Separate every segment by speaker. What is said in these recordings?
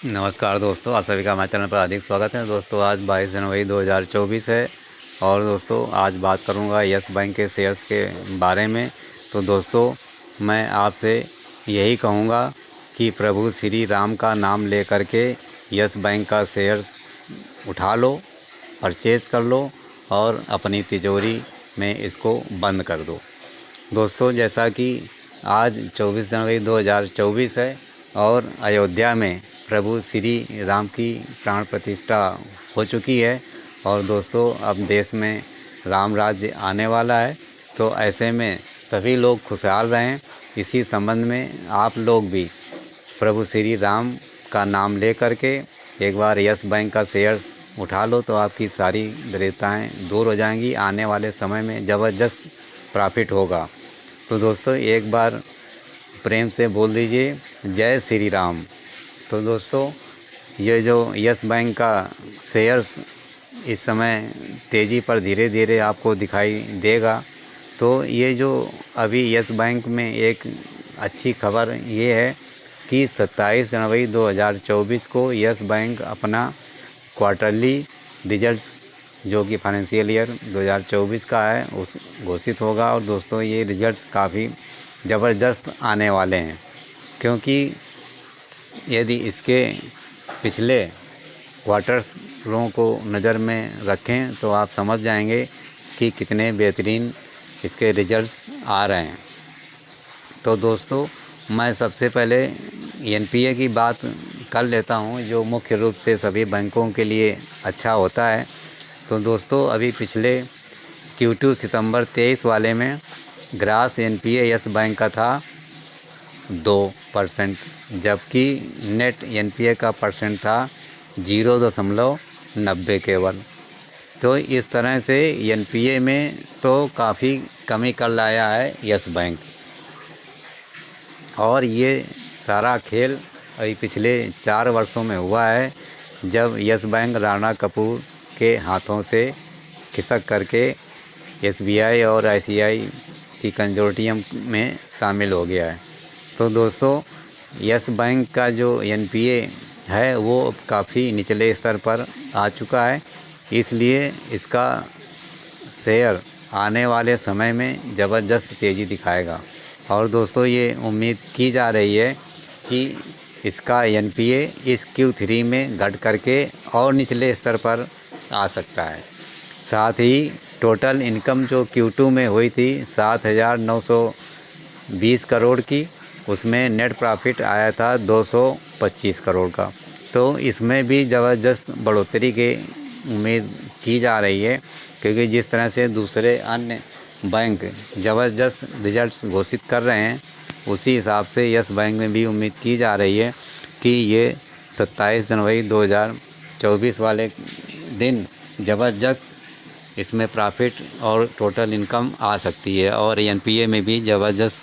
Speaker 1: नमस्कार दोस्तों, आप सभी का हमारे चैनल पर अधिक स्वागत है। दोस्तों आज 22 जनवरी 2024 है और दोस्तों आज बात करूंगा यस बैंक के शेयर्स के बारे में। तो दोस्तों मैं आपसे यही कहूंगा कि प्रभु श्री राम का नाम लेकर के यस बैंक का शेयर्स उठा लो, परचेज़ कर लो और अपनी तिजोरी में इसको बंद कर दो। दोस्तों जैसा कि आज 24 जनवरी 2024 है और अयोध्या में प्रभु श्री राम की प्राण प्रतिष्ठा हो चुकी है और दोस्तों अब देश में राम राज्य आने वाला है। तो ऐसे में सभी लोग खुशहाल रहें। इसी संबंध में आप लोग भी प्रभु श्री राम का नाम ले करके एक बार यस बैंक का शेयर्स उठा लो तो आपकी सारी दरिद्रताएं दूर हो जाएंगी। आने वाले समय में ज़बरदस्त प्रॉफिट होगा। तो दोस्तों एक बार प्रेम से बोल दीजिए जय श्री राम। तो दोस्तों ये जो यस बैंक का शेयर्स इस समय तेज़ी पर धीरे धीरे आपको दिखाई देगा। तो ये जो अभी यस बैंक में एक अच्छी खबर ये है कि 27 जनवरी 2024 को यस बैंक अपना क्वार्टरली रिजल्ट्स जो कि फाइनेंशियल ईयर 2024 का है उस घोषित होगा। और दोस्तों ये रिजल्ट्स काफ़ी ज़बरदस्त आने वाले हैं, क्योंकि यदि इसके पिछले क्वार्टर्सों को नज़र में रखें तो आप समझ जाएंगे कि कितने बेहतरीन इसके रिजल्ट्स आ रहे हैं। तो दोस्तों मैं सबसे पहले एनपीए की बात कर लेता हूं, जो मुख्य रूप से सभी बैंकों के लिए अच्छा होता है। तो दोस्तों अभी पिछले Q2 सितंबर 23 वाले में ग्रास एनपीए यस बैंक का था 2%, जबकि नेट एनपीए का परसेंट था 0.90 केवल। तो इस तरह से एनपीए में तो काफ़ी कमी कर लाया है यस बैंक। और ये सारा खेल अभी पिछले 4 वर्षों में हुआ है, जब यस बैंक राणा कपूर के हाथों से खिसक करके एसबीआई और आईसीआई की कंजोर्टियम में शामिल हो गया है। तो दोस्तों यस बैंक का जो एनपीए है वो काफ़ी निचले स्तर पर आ चुका है, इसलिए इसका शेयर आने वाले समय में ज़बरदस्त तेज़ी दिखाएगा। और दोस्तों ये उम्मीद की जा रही है कि इसका एनपीए इस Q3 में घट करके और निचले स्तर पर आ सकता है। साथ ही टोटल इनकम जो Q2 में हुई थी 7,920 करोड़ की, उसमें नेट प्रॉफिट आया था 225 करोड़ का। तो इसमें भी ज़बरदस्त बढ़ोतरी की उम्मीद की जा रही है, क्योंकि जिस तरह से दूसरे अन्य बैंक ज़बरदस्त रिजल्ट्स घोषित कर रहे हैं उसी हिसाब से यस बैंक में भी उम्मीद की जा रही है कि ये 27 जनवरी 2024 वाले दिन ज़बरदस्त इसमें प्रॉफिट और टोटल इनकम आ सकती है और एनपीए में भी ज़बरदस्त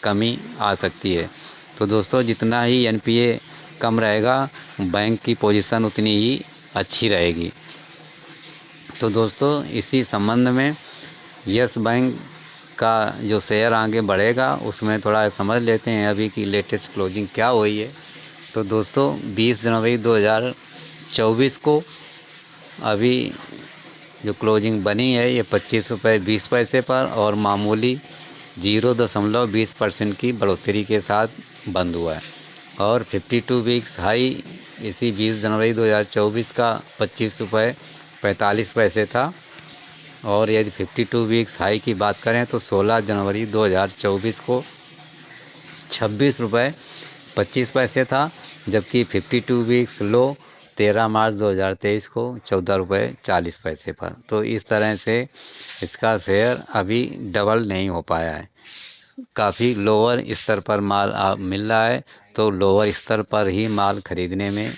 Speaker 1: कमी आ सकती है। तो दोस्तों जितना ही एनपीए कम रहेगा बैंक की पोजीशन उतनी ही अच्छी रहेगी। तो दोस्तों इसी संबंध में यस बैंक का जो शेयर आगे बढ़ेगा उसमें थोड़ा समझ लेते हैं अभी की लेटेस्ट क्लोजिंग क्या हुई है। तो दोस्तों 20 जनवरी 2024 को अभी जो क्लोजिंग बनी है ये 25 रुपये 20 पैसे पर और मामूली 0.20% की बढ़ोतरी के साथ बंद हुआ है। और 52 वीक्स हाई इसी 20 जनवरी 2024 का 25 रुपये 45 पैसे था। और यदि 52 वीक्स हाई की बात करें तो 16 जनवरी 2024 को 26 रुपये 25 पैसे था, जबकि 52 वीक्स लो 13 मार्च 2023 को 14 रुपये 40 पैसे पर। तो इस तरह से इसका शेयर अभी डबल नहीं हो पाया है, काफ़ी लोअर स्तर पर माल मिल रहा है। तो लोअर स्तर पर ही माल खरीदने में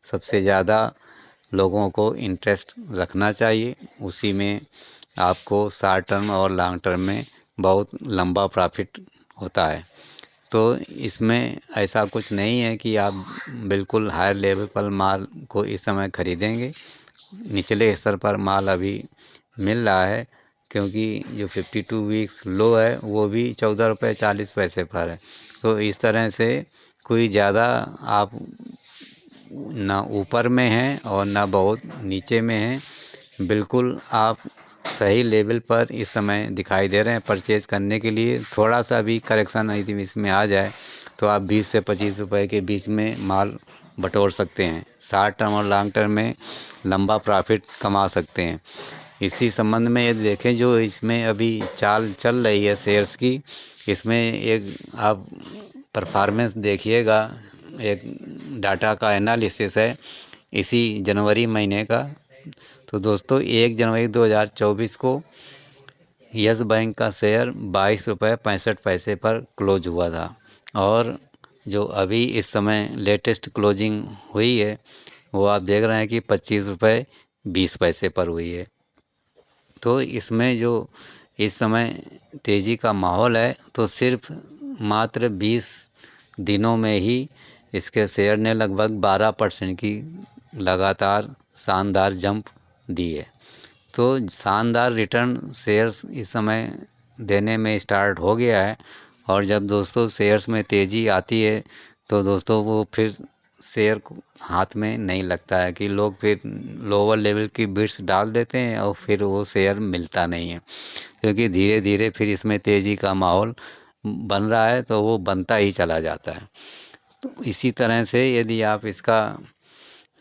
Speaker 1: सबसे ज़्यादा लोगों को इंटरेस्ट रखना चाहिए, उसी में आपको शॉर्ट टर्म और लॉन्ग टर्म में बहुत लंबा प्रॉफिट होता है। तो इसमें ऐसा कुछ नहीं है कि आप बिल्कुल हायर लेवल पर माल को इस समय खरीदेंगे। निचले स्तर पर माल अभी मिल रहा है, क्योंकि जो 52 वीक्स लो है वो भी 14 रुपये 40 पैसे पर है। तो इस तरह से कोई ज़्यादा आप ना ऊपर में है और ना बहुत नीचे में है, बिल्कुल आप सही लेवल पर इस समय दिखाई दे रहे हैं। परचेज़ करने के लिए थोड़ा सा भी करेक्शन यदि इसमें आ जाए तो आप 20 से 25 रुपए के बीच में माल बटोर सकते हैं। शॉर्ट टर्म और लॉन्ग टर्म में लंबा प्रॉफिट कमा सकते हैं। इसी संबंध में यदि देखें जो इसमें अभी चाल चल रही है शेयर्स की, इसमें एक आप परफॉर्मेंस देखिएगा, एक डाटा का एनालिसिस है इसी जनवरी महीने का। तो दोस्तों 1 जनवरी 2024 को यस बैंक का शेयर 22 रुपये 65 पैसे पर क्लोज हुआ था और जो अभी इस समय लेटेस्ट क्लोजिंग हुई है वो आप देख रहे हैं कि 25 रुपये 20 पैसे पर हुई है। तो इसमें जो इस समय तेज़ी का माहौल है तो सिर्फ मात्र 20 दिनों में ही इसके शेयर ने लगभग 12% की लगातार शानदार जंप दी है। तो शानदार रिटर्न शेयर्स इस समय देने में स्टार्ट हो गया है और जब दोस्तों शेयर्स में तेज़ी आती है तो दोस्तों वो फिर शेयर को हाथ में नहीं लगता है कि लोग फिर लोअर लेवल की बिड्स डाल देते हैं और फिर वो शेयर मिलता नहीं है, क्योंकि धीरे धीरे फिर इसमें तेज़ी का माहौल बन रहा है तो वो बनता ही चला जाता है। तो इसी तरह से यदि आप इसका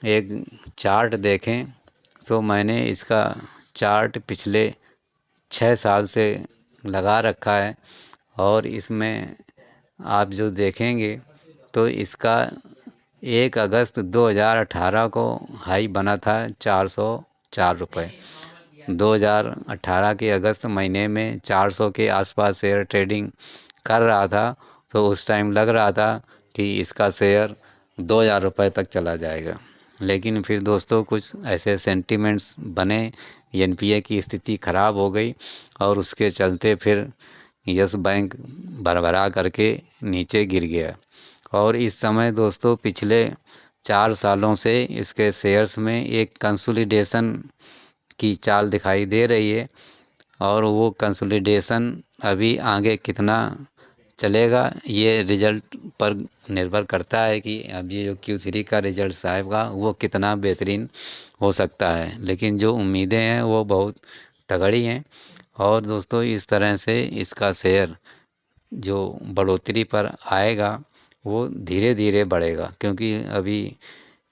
Speaker 1: एक चार्ट देखें तो मैंने इसका चार्ट पिछले 6 साल से लगा रखा है और इसमें आप जो देखेंगे तो इसका 1 अगस्त 2018 को हाई बना था 404 रुपये। 2018 के अगस्त महीने में 400 के आसपास शेयर ट्रेडिंग कर रहा था तो उस टाइम लग रहा था कि इसका शेयर 2000 रुपये तक चला जाएगा, लेकिन फिर दोस्तों कुछ ऐसे सेंटिमेंट्स बने, एनपीए की स्थिति ख़राब हो गई और उसके चलते फिर यस बैंक भरभरा करके नीचे गिर गया। और इस समय दोस्तों पिछले 4 सालों से इसके शेयर्स में एक कंसोलिडेशन की चाल दिखाई दे रही है और वो कंसोलिडेशन अभी आगे कितना चलेगा ये रिज़ल्ट पर निर्भर करता है कि अब ये जो Q3 का रिज़ल्ट आएगा वो कितना बेहतरीन हो सकता है, लेकिन जो उम्मीदें हैं वो बहुत तगड़ी हैं। और दोस्तों इस तरह से इसका शेयर जो बढ़ोतरी पर आएगा वो धीरे धीरे बढ़ेगा, क्योंकि अभी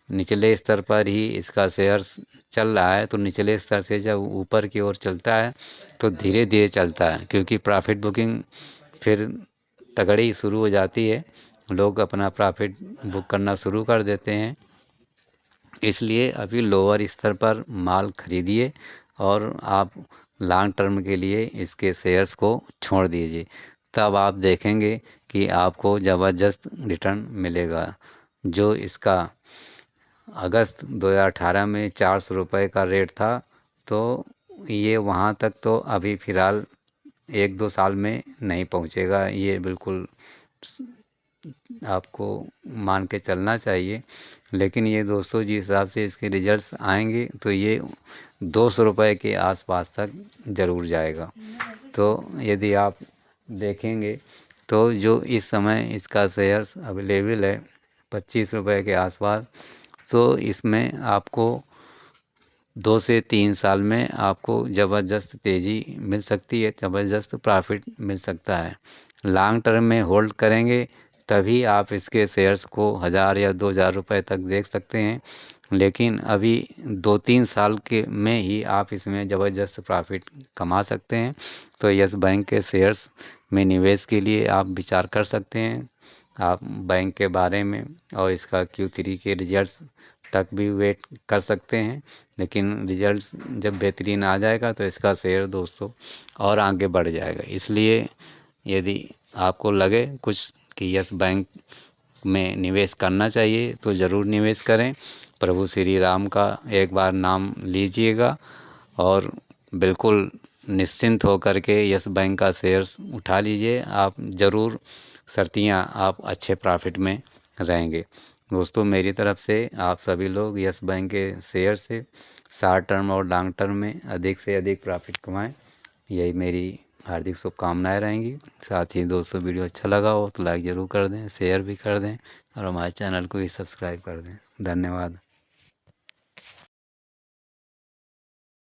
Speaker 1: निचले स्तर पर ही इसका शेयर्स चल रहा है। तो निचले स्तर से जब ऊपर की ओर चलता है तो धीरे धीरे चलता है, क्योंकि प्रॉफिट बुकिंग फिर तगड़ी शुरू हो जाती है, लोग अपना प्रॉफिट बुक करना शुरू कर देते हैं। इसलिए अभी लोअर स्तर पर माल खरीदिए और आप लॉन्ग टर्म के लिए इसके शेयर्स को छोड़ दीजिए, तब आप देखेंगे कि आपको ज़बरदस्त रिटर्न मिलेगा। जो इसका अगस्त 2018 में 400 रुपये का रेट था तो ये वहाँ तक तो अभी फ़िलहाल 1-2 साल में नहीं पहुँचेगा, ये बिल्कुल आपको मान के चलना चाहिए। लेकिन ये दोस्तों जिस हिसाब से इसके रिजल्ट्स आएंगे तो ये 200 रुपये के आसपास तक ज़रूर जाएगा। तो यदि आप देखेंगे तो जो इस समय इसका शेयर्स अवेलेबल है 25 रुपये के आसपास, तो इसमें आपको 2 से 3 साल में आपको ज़बरदस्त तेज़ी मिल सकती है, ज़बरदस्त प्रॉफिट मिल सकता है। लॉन्ग टर्म में होल्ड करेंगे तभी आप इसके शेयर्स को 1000 या 2000 रुपये तक देख सकते हैं, लेकिन अभी 2-3 साल के में ही आप इसमें ज़बरदस्त प्रॉफिट कमा सकते हैं। तो यस बैंक के शेयर्स में निवेश के लिए आप विचार कर सकते हैं। आप बैंक के बारे में और इसका Q3 के रिजल्ट्स तक भी वेट कर सकते हैं, लेकिन रिजल्ट्स जब बेहतरीन आ जाएगा तो इसका शेयर दोस्तों और आगे बढ़ जाएगा। इसलिए यदि आपको लगे कुछ कि यस बैंक में निवेश करना चाहिए तो ज़रूर निवेश करें। प्रभु श्री राम का एक बार नाम लीजिएगा और बिल्कुल निश्चिंत होकर के यस बैंक का शेयर्स उठा लीजिए। आप ज़रूर सर्तियाँ आप अच्छे प्रॉफिट में रहेंगे। दोस्तों मेरी तरफ से आप सभी लोग यस बैंक के शेयर से शॉर्ट टर्म और लॉन्ग टर्म में अधिक से अधिक प्रॉफिट कमाएं, यही मेरी हार्दिक शुभकामनाएँ रहेंगी। साथ ही दोस्तों वीडियो अच्छा लगा हो तो लाइक ज़रूर कर दें, शेयर भी कर दें और हमारे चैनल को भी सब्सक्राइब कर दें। धन्यवाद।